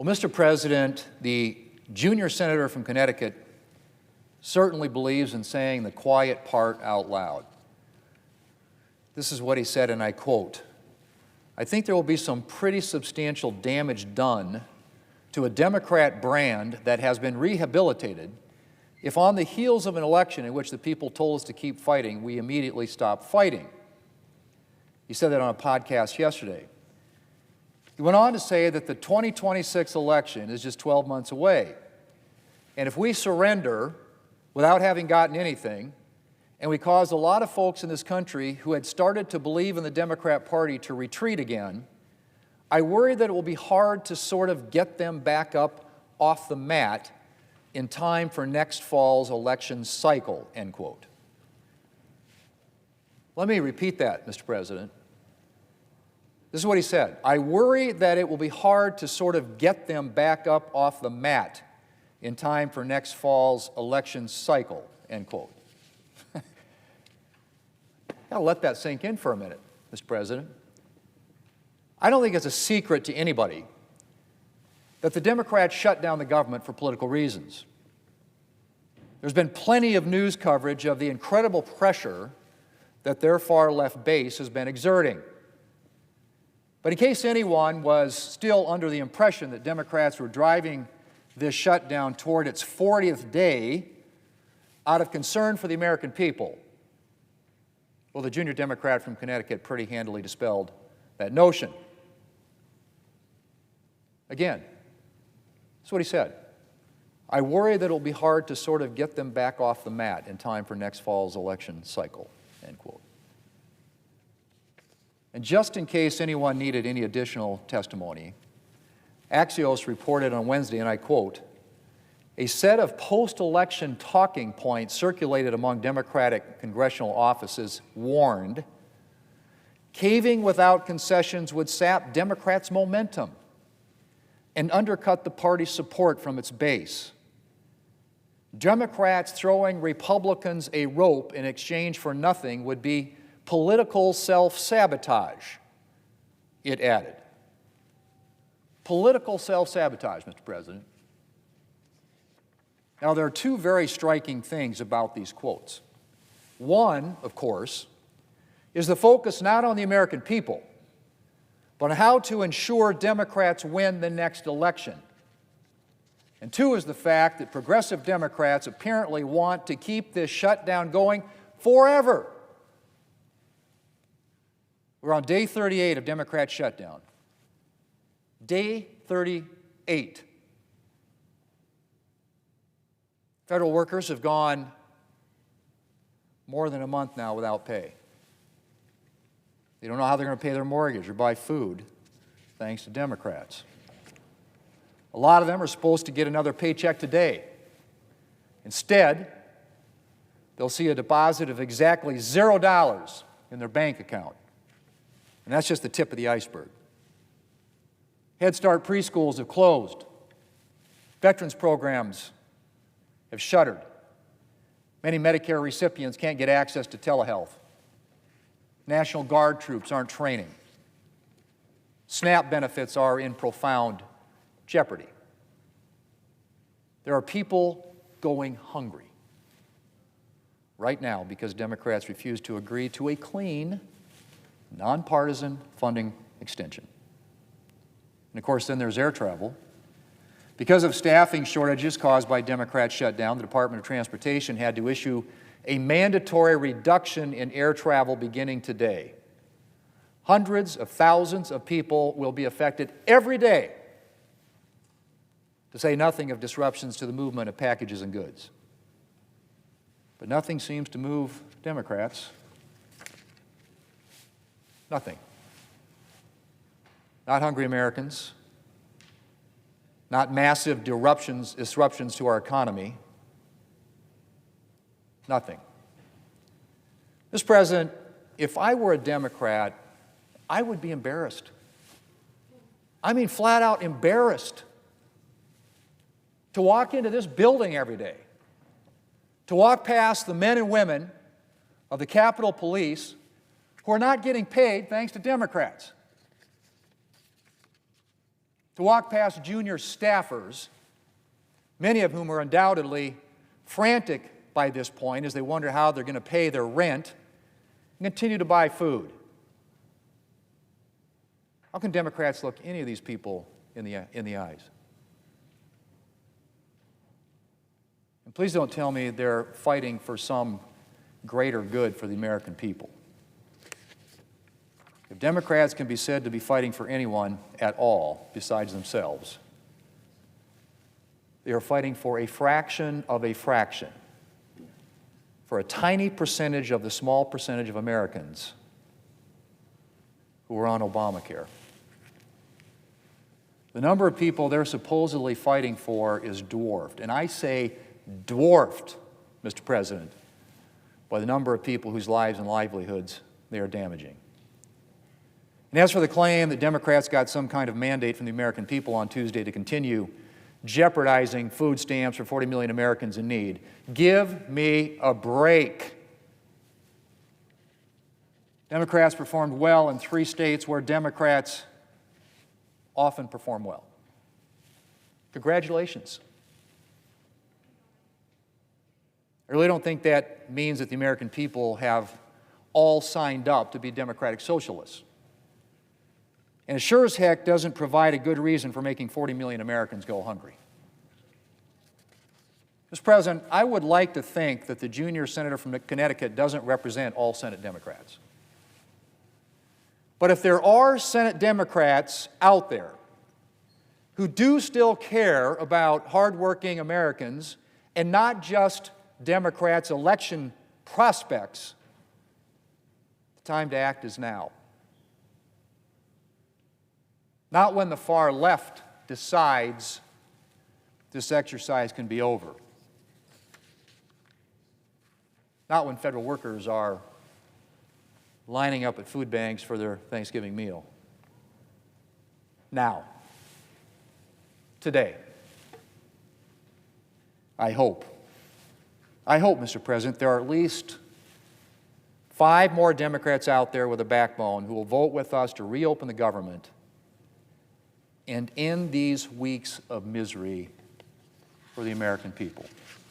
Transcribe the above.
Well, Mr. President, the junior senator from Connecticut certainly believes in saying the quiet part out loud. This is what he said, and I quote, "I think there will be some pretty substantial damage done to a Democrat brand that has been rehabilitated if on the heels of an election in which the people told us to keep fighting, we immediately stop fighting." He said that on a podcast yesterday. He went on to say that the 2026 election is just 12 months away. And if we surrender without having gotten anything, and we cause a lot of folks in this country who had started to believe in the Democrat Party to retreat again, I worry that it will be hard to sort of get them back up off the mat in time for next fall's election cycle, end quote. Let me repeat that, Mr. President. This is what he said. I worry that it will be hard to sort of get them back up off the mat in time for next fall's election cycle, end quote. Gotta let that sink in for a minute, Mr. President. I don't think it's a secret to anybody that the Democrats shut down the government for political reasons. There's been plenty of news coverage of the incredible pressure that their far-left base has been exerting. But in case anyone was still under the impression that Democrats were driving this shutdown toward its 40th day out of concern for the American people, well, the junior Democrat from Connecticut pretty handily dispelled that notion. Again, that's what he said. I worry that it will be hard to sort of get them back off the mat in time for next fall's election cycle, end quote. And just in case anyone needed any additional testimony, Axios reported on Wednesday, and I quote, "A set of post-election talking points circulated among Democratic congressional offices warned caving without concessions would sap Democrats' momentum and undercut the party's support from its base. Democrats throwing Republicans a rope in exchange for nothing would be political self-sabotage," it added. Political self-sabotage, Mr. President. Now, there are two very striking things about these quotes. One, of course, is the focus not on the American people, but on how to ensure Democrats win the next election. And two is the fact that progressive Democrats apparently want to keep this shutdown going forever. We're on day 38 of Democrat shutdown. Day 38. Federal workers have gone more than a month now without pay. They don't know how they're going to pay their mortgage or buy food, thanks to Democrats. A lot of them are supposed to get another paycheck today. Instead, they'll see a deposit of exactly $0 in their bank account. And that's just the tip of the iceberg. Head Start preschools have closed. Veterans programs have shuttered. Many Medicare recipients can't get access to telehealth. National Guard troops aren't training. SNAP benefits are in profound jeopardy. There are people going hungry right now because Democrats refuse to agree to a clean, nonpartisan funding extension. And of course, then there's air travel. Because of staffing shortages caused by Democrat shutdown, the Department of Transportation had to issue a mandatory reduction in air travel beginning today. Hundreds of thousands of people will be affected every day, to say nothing of disruptions to the movement of packages and goods. But nothing seems to move Democrats. Nothing. Not hungry Americans, not massive disruptions to our economy. Nothing. Mr. President, if I were a Democrat, I would be embarrassed. I mean, flat out embarrassed to walk into this building every day, to walk past the men and women of the Capitol Police who are not getting paid thanks to Democrats. to walk past junior staffers, many of whom are undoubtedly frantic by this point as they wonder how they're going to pay their rent, and continue to buy food. How can Democrats look any of these people in the eyes? And please don't tell me they're fighting for some greater good for the American people. If Democrats can be said to be fighting for anyone at all besides themselves, they are fighting for a fraction of a fraction, for a tiny percentage of the small percentage of Americans who are on Obamacare. The number of people they're supposedly fighting for is dwarfed, and I say dwarfed, Mr. President, by the number of people whose lives and livelihoods they are damaging. And as for the claim that Democrats got some kind of mandate from the American people on Tuesday to continue jeopardizing food stamps for 40 million Americans in need, give me a break. Democrats performed well in 3 states where Democrats often perform well. Congratulations. I really don't think that means that the American people have all signed up to be democratic socialists. And it sure as heck doesn't provide a good reason for making 40 million Americans go hungry. Mr. President, I would like to think that the junior senator from Connecticut doesn't represent all Senate Democrats. But if there are Senate Democrats out there who do still care about hardworking Americans and not just Democrats' election prospects, the time to act is now. Not when the far left decides this exercise can be over. Not when federal workers are lining up at food banks for their Thanksgiving meal. Now. Today. I hope, Mr. President, there are at least 5 more Democrats out there with a backbone who will vote with us to reopen the government and end these weeks of misery for the American people.